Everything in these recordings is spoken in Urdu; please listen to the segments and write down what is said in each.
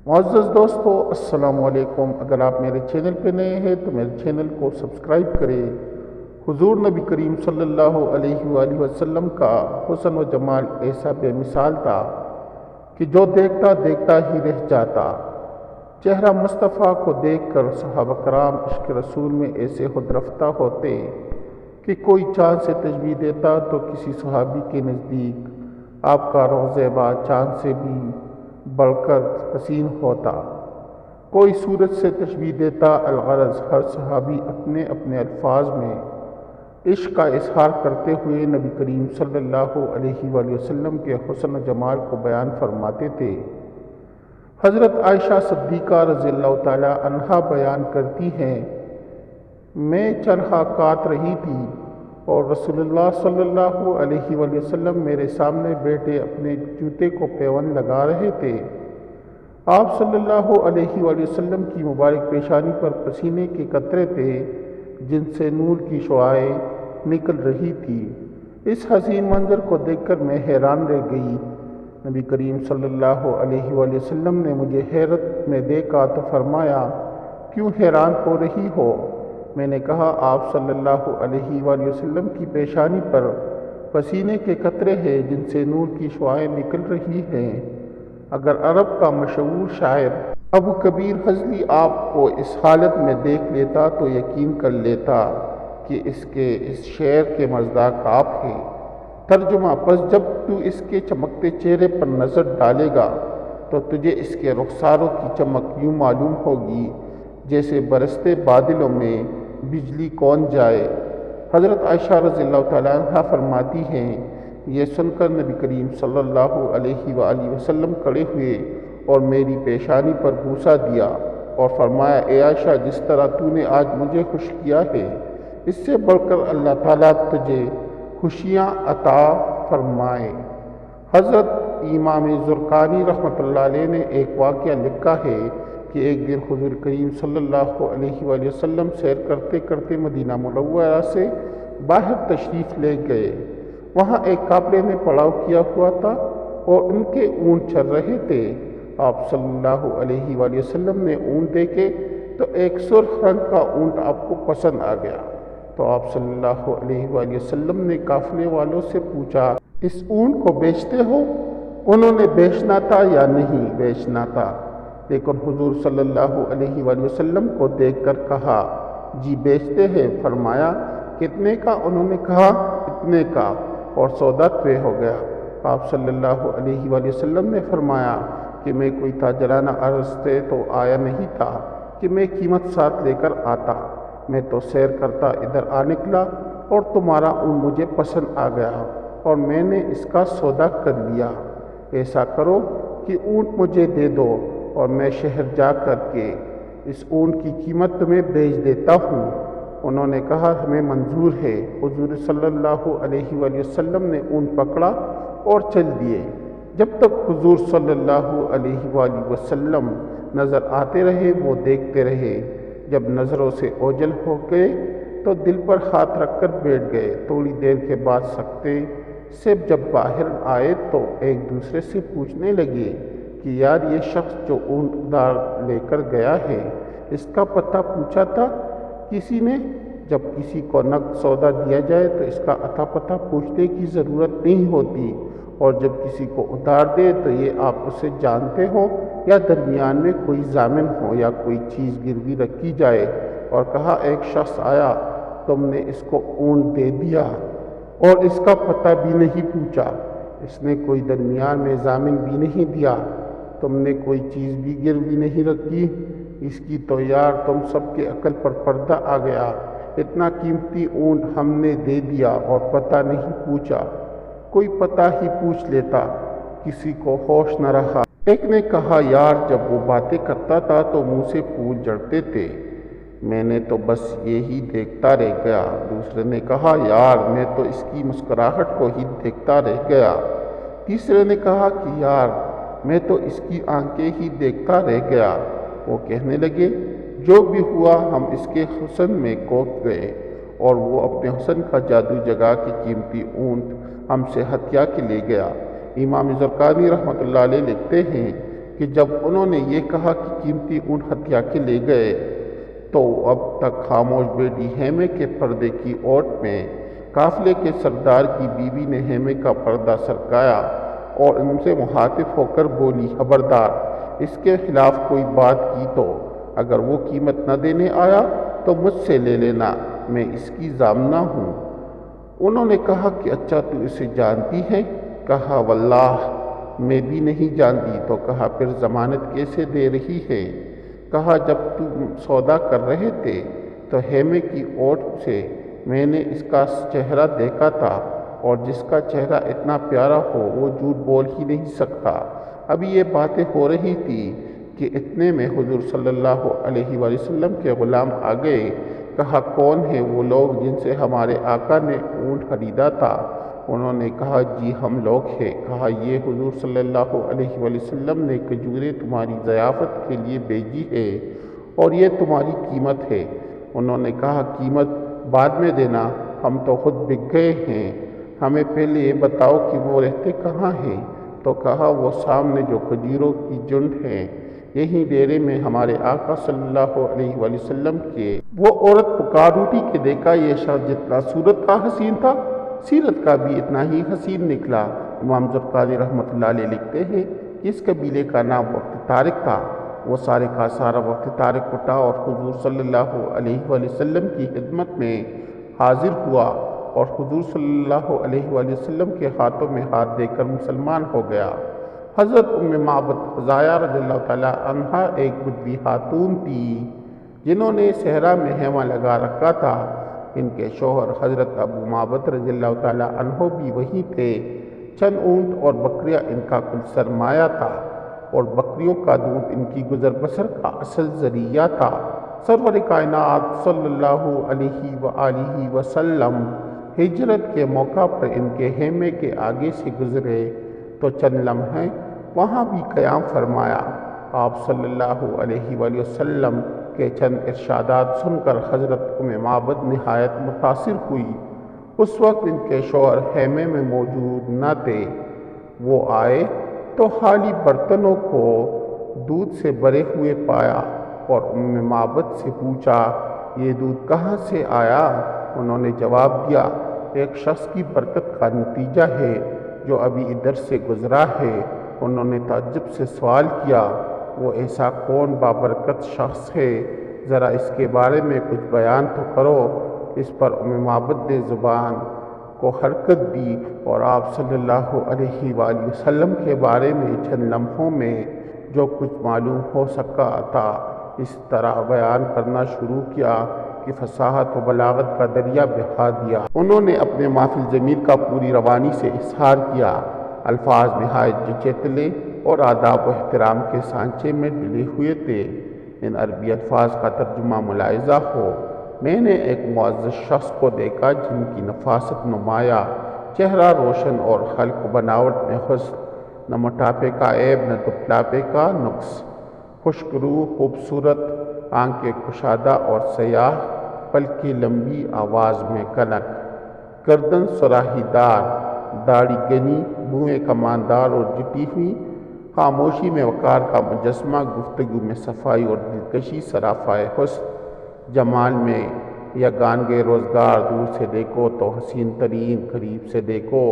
معزز دوستو، السلام علیکم۔ اگر آپ میرے چینل پہ نئے ہیں تو میرے چینل کو سبسکرائب کریں۔ حضور نبی کریم صلی اللہ علیہ وآلہ وسلم کا حسن و جمال ایسا بے مثال تھا کہ جو دیکھتا دیکھتا ہی رہ جاتا۔ چہرہ مصطفیٰ کو دیکھ کر صحابہ کرام عشق رسول میں ایسے خود رفتہ ہوتے کہ کوئی چاند سے تشبیہ دیتا تو کسی صحابی کے نزدیک آپ کا رخ زیبا چاند سے بھی بڑھ کر حسین ہوتا۔ کوئی سورج سے تشبیہ دیتا۔ الغرض ہر صحابی اپنے اپنے الفاظ میں عشق کا اظہار کرتے ہوئے نبی کریم صلی اللہ علیہ وآلہ وسلم کے حسن و جمال کو بیان فرماتے تھے۔ حضرت عائشہ صدیقہ رضی اللہ تعالی عنہا بیان کرتی ہیں، میں چرخہ کاٹ رہی تھی اور رسول اللہ صلی اللہ علیہ وآلہ وسلم میرے سامنے بیٹھے اپنے جوتے کو پیوند لگا رہے تھے۔ آپ صلی اللہ علیہ وآلہ وسلم کی مبارک پیشانی پر پسینے کے قطرے تھے جن سے نور کی شعاعیں نکل رہی تھی۔ اس حسین منظر کو دیکھ کر میں حیران رہ گئی۔ نبی کریم صلی اللہ علیہ وآلہ وسلم نے مجھے حیرت میں دیکھا تو فرمایا، کیوں حیران ہو رہی ہو؟ میں نے کہا، آپ صلی اللہ علیہ وآلہ وسلم کی پیشانی پر پسینے کے قطرے ہیں جن سے نور کی شعاعیں نکل رہی ہیں۔ اگر عرب کا مشہور شاعر ابو کبیر حضلی آپ کو اس حالت میں دیکھ لیتا تو یقین کر لیتا کہ اس شعر کے مصداق آپ ہیں۔ ترجمہ: پس جب تو اس کے چمکتے چہرے پر نظر ڈالے گا تو تجھے اس کے رخساروں کی چمک یوں معلوم ہوگی جیسے برستے بادلوں میں بجلی کون جائے۔ حضرت عائشہ رضی اللہ تعالیٰ عنہ فرماتی ہیں، یہ سن کر نبی کریم صلی اللہ علیہ وآلہ وسلم کھڑے ہوئے اور میری پیشانی پر بوسہ دیا اور فرمایا، اے عائشہ، جس طرح تو نے آج مجھے خوش کیا ہے اس سے بڑھ کر اللہ تعالیٰ تجھے خوشیاں عطا فرمائے۔ حضرت امام زرقانی رحمۃ اللہ علیہ نے ایک واقعہ لکھا ہے کہ ایک دن حضور کریم صلی اللہ علیہ وآلہ وسلم سیر کرتے کرتے مدینہ منورہ سے باہر تشریف لے گئے۔ وہاں ایک قافلے نے پڑاؤ کیا ہوا تھا اور ان کے اونٹ چل رہے تھے۔ آپ صلی اللہ علیہ وآلہ وسلم نے اونٹ دیکھے تو ایک سرخ رنگ کا اونٹ آپ کو پسند آ گیا، تو آپ صلی اللہ علیہ وآلہ وسلم نے قافلے والوں سے پوچھا، اس اونٹ کو بیچتے ہو؟ انہوں نے بیچنا تھا یا نہیں بیچنا تھا، لیکن حضور صلی اللہ علیہ وآلہ وسلم کو دیکھ کر کہا، جی بیچتے ہیں۔ فرمایا، کتنے کا؟ انہوں نے کہا، اتنے کا، اور سودا طے ہو گیا۔ آپ صلی اللہ علیہ وآلہ وسلم نے فرمایا کہ میں کوئی تاجرانہ عرض سے تو آیا نہیں تھا کہ میں قیمت ساتھ لے کر آتا، میں تو سیر کرتا ادھر آ نکلا اور تمہارا اونٹ مجھے پسند آ گیا اور میں نے اس کا سودا کر لیا۔ ایسا کرو کہ اونٹ مجھے دے دو اور میں شہر جا کر کے اس اونٹ کی قیمت تمہیں بیچ دیتا ہوں۔ انہوں نے کہا، ہمیں منظور ہے۔ حضور صلی اللہ علیہ وآلہ وسلم نے اونٹ پکڑا اور چل دیے۔ جب تک حضور صلی اللہ علیہ وآلہ وسلم نظر آتے رہے وہ دیکھتے رہے۔ جب نظروں سے اوجھل ہو گئے تو دل پر ہاتھ رکھ کر بیٹھ گئے۔ تھوڑی دیر کے بعد سکتے سے جب باہر آئے تو ایک دوسرے سے پوچھنے لگے کہ یار، یہ شخص جو اونٹ ادھار لے کر گیا ہے اس کا پتہ پوچھا تھا کسی نے؟ جب کسی کو نقد سودا دیا جائے تو اس کا اتا پتہ پوچھنے کی ضرورت نہیں ہوتی، اور جب کسی کو ادھار دے تو یہ آپ اسے جانتے ہو یا درمیان میں کوئی ضامن ہو یا کوئی چیز گروی رکھی جائے۔ اور کہا، ایک شخص آیا، تم نے اس کو اونٹ دے دیا اور اس کا پتہ بھی نہیں پوچھا، اس نے کوئی درمیان میں ضامن بھی نہیں دیا، تم نے کوئی چیز بھی گروی نہیں رکھی، اس کی تو یار تم سب کے عقل پر پردہ آ گیا۔ اتنا قیمتی اونٹ ہم نے دے دیا اور پتہ نہیں پوچھا، کوئی پتہ ہی پوچھ لیتا، کسی کو ہوش نہ رہا۔ ایک نے کہا، یار، جب وہ باتیں کرتا تھا تو منہ سے پھول جھڑتے تھے، میں نے تو بس یہی دیکھتا رہ گیا۔ دوسرے نے کہا، یار، میں تو اس کی مسکراہٹ کو ہی دیکھتا رہ گیا۔ تیسرے نے کہا کہ یار، میں تو اس کی آنکھیں ہی دیکھتا رہ گیا۔ وہ کہنے لگے، جو بھی ہوا ہم اس کے حسن میں کھو گئے اور وہ اپنے حسن کا جادو جگا کے قیمتی اونٹ ہم سے ہتھیا کے لے گیا۔ امام زرقانی رحمۃ اللہ علیہ لکھتے ہیں کہ جب انہوں نے یہ کہا کہ قیمتی اونٹ ہتھیا کے لے گئے تو اب تک خاموش بیٹی خیمے کے پردے کی اوٹ میں قافلے کے سردار کی بیوی نے خیمے کا پردہ سرکایا اور ان سے مخاطب ہو کر بولی، خبردار، اس کے خلاف کوئی بات کی تو اگر وہ قیمت نہ دینے آیا تو مجھ سے لے لینا، میں اس کی ضامنہ ہوں۔ انہوں نے کہا کہ اچھا تو اسے جانتی ہے؟ کہا واللہ میں بھی نہیں جانتی۔ تو کہا پھر ضمانت کیسے دے رہی ہے؟ کہا جب تم سودا کر رہے تھے تو خیمے کی اوٹ سے میں نے اس کا چہرہ دیکھا تھا، اور جس کا چہرہ اتنا پیارا ہو وہ جھوٹ بول ہی نہیں سکتا۔ ابھی یہ باتیں ہو رہی تھی کہ اتنے میں حضور صلی اللہ علیہ وآلہ وسلم کے غلام آ گئے۔ کہا کون ہیں وہ لوگ جن سے ہمارے آقا نے اونٹ خریدا تھا؟ انہوں نے کہا جی ہم لوگ ہیں۔ کہا یہ حضور صلی اللہ علیہ وآلہ وسلم نے کھجوریں تمہاری ضیافت کے لیے بھیجی ہے اور یہ تمہاری قیمت ہے۔ انہوں نے کہا قیمت بعد میں دینا، ہم تو خود بک گئے ہیں، ہمیں پہلے یہ بتاؤ کہ وہ رہتے کہاں ہیں؟ تو کہا وہ سامنے جو کھجوروں کی جھنڈ ہے، یہی ڈیرے میں ہمارے آقا صلی اللہ علیہ وآلہ وسلم کے۔ وہ عورت پکار اٹھی کہ دیکھا یہ شخص جتنا صورت کا حسین تھا، سیرت کا بھی اتنا ہی حسین نکلا۔ امام زرقانی رحمۃ اللہ علیہ لکھتے ہیں کہ اس قبیلے کا نام وقت طارق تھا۔ وہ سارے کا سارا وقت طارق اٹھا اور حضور صلی اللہ علیہ وآلہ وسلم کی خدمت میں حاضر ہوا اور حضور صلی اللہ علیہ وآلہ وسلم کے ہاتھوں میں ہاتھ دے کر مسلمان ہو گیا۔ حضرت ام معبد خزاعہ رضی اللہ تعالیٰ عنہا ایک بدوی خاتون تھی جنہوں نے صحرا میں خیمہ لگا رکھا تھا۔ ان کے شوہر حضرت ابو معبد رضی اللہ تعالیٰ عنہ بھی وہی تھے۔ چند اونٹ اور بکریاں ان کا کل سرمایہ تھا اور بکریوں کا دودھ ان کی گزر بسر کا اصل ذریعہ تھا۔ سرور کائنات صلی اللہ علیہ وآلہ وسلم ہجرت کے موقع پر ان کے خیمے کے آگے سے گزرے تو چند لمحے وہاں بھی قیام فرمایا۔ آپ صلی اللہ علیہ وآلہ وسلم کے چند ارشادات سن کر حضرت ام معبد نہایت متاثر ہوئی۔ اس وقت ان کے شوہر خیمے میں موجود نہ تھے۔ وہ آئے تو خالی برتنوں کو دودھ سے بھرے ہوئے پایا اور ام معبد سے پوچھا یہ دودھ کہاں سے آیا؟ انہوں نے جواب دیا ایک شخص کی برکت کا نتیجہ ہے جو ابھی ادھر سے گزرا ہے۔ انہوں نے تعجب سے سوال کیا وہ ایسا کون بابرکت شخص ہے؟ ذرا اس کے بارے میں کچھ بیان تو کرو۔ اس پر ام معبد نے زبان کو حرکت دی اور آپ صلی اللہ علیہ وآلہ وسلم کے بارے میں چند لمحوں میں جو کچھ معلوم ہو سکا تھا اس طرح بیان کرنا شروع کیا کہ فصاحت و بلاغت کا دریا بہا دیا۔ انہوں نے اپنے محفل ضمیر کا پوری روانی سے اظہار کیا۔ الفاظ نہایت چچیتلے اور آداب و احترام کے سانچے میں ڈلے ہوئے تھے۔ ان عربی الفاظ کا ترجمہ ملاحظہ ہو۔ میں نے ایک معزز شخص کو دیکھا جن کی نفاست نمایاں، چہرہ روشن اور خلق و بناوٹ میں حسن، نہ موٹاپے کا عیب نہ دبلاپے کا نقص، خشک روح، خوبصورت، آنکھیں کشادہ اور سیاہ، پلکیں لمبی، آواز میں کنک، گردن سراہی دار، داڑھی گنی، بوئیں کماندار اور جٹی ہوئی، خاموشی میں وقار کا مجسمہ، گفتگو میں صفائی اور دلکشی، سرافۂ حسن، جمال میں یگانگِ روزگار، دور سے دیکھو تو حسین ترین، قریب سے دیکھو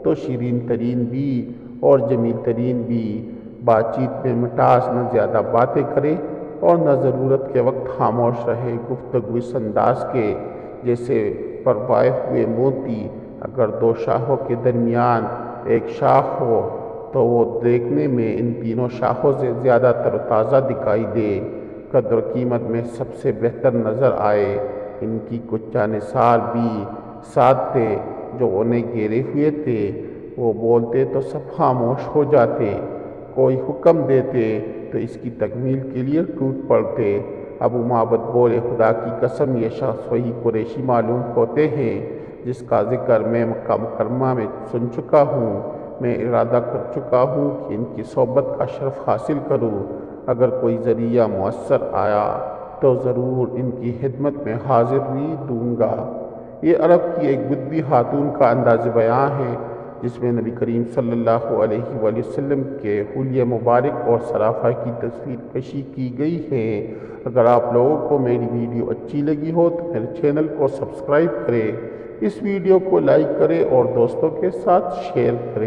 تو شیرین ترین بھی اور جمیل ترین بھی، بات چیت میں مٹاس، نہ زیادہ باتیں کرے اور نہ ضرورت کے وقت خاموش رہے، گفتگو اس انداز کے جیسے پروائے ہوئے موتی، اگر دو شاخوں کے درمیان ایک شاخ ہو تو وہ دیکھنے میں ان تینوں شاخوں سے زیادہ تر و تازہ دکھائی دے، قدر و قیمت میں سب سے بہتر نظر آئے۔ ان کی کچھ جانثار بھی ساتھ تھے جو انہیں گھیرے ہوئے تھے، وہ بولتے تو سب خاموش ہو جاتے، کوئی حکم دیتے تو اس کی تکمیل کے لیے ٹوٹ پڑتے۔ ابو معبد بولے خدا کی قسم یہ شخص وہی قریشی معلوم ہوتے ہیں جس کا ذکر میں مکہ مکرمہ میں سن چکا ہوں۔ میں ارادہ کر چکا ہوں کہ ان کی صحبت کا شرف حاصل کروں، اگر کوئی ذریعہ مؤثر آیا تو ضرور ان کی خدمت میں حاضری دوں گا۔ یہ عرب کی ایک بدوی خاتون کا انداز بیان ہے۔ جس میں نبی کریم صلی اللہ علیہ وآلہ وسلم کے حلیہ مبارک اور سرافہ کی تصویر کشی کی گئی ہے۔ اگر آپ لوگوں کو میری ویڈیو اچھی لگی ہو تو میرے چینل کو سبسکرائب کریں، اس ویڈیو کو لائک کریں اور دوستوں کے ساتھ شیئر کریں۔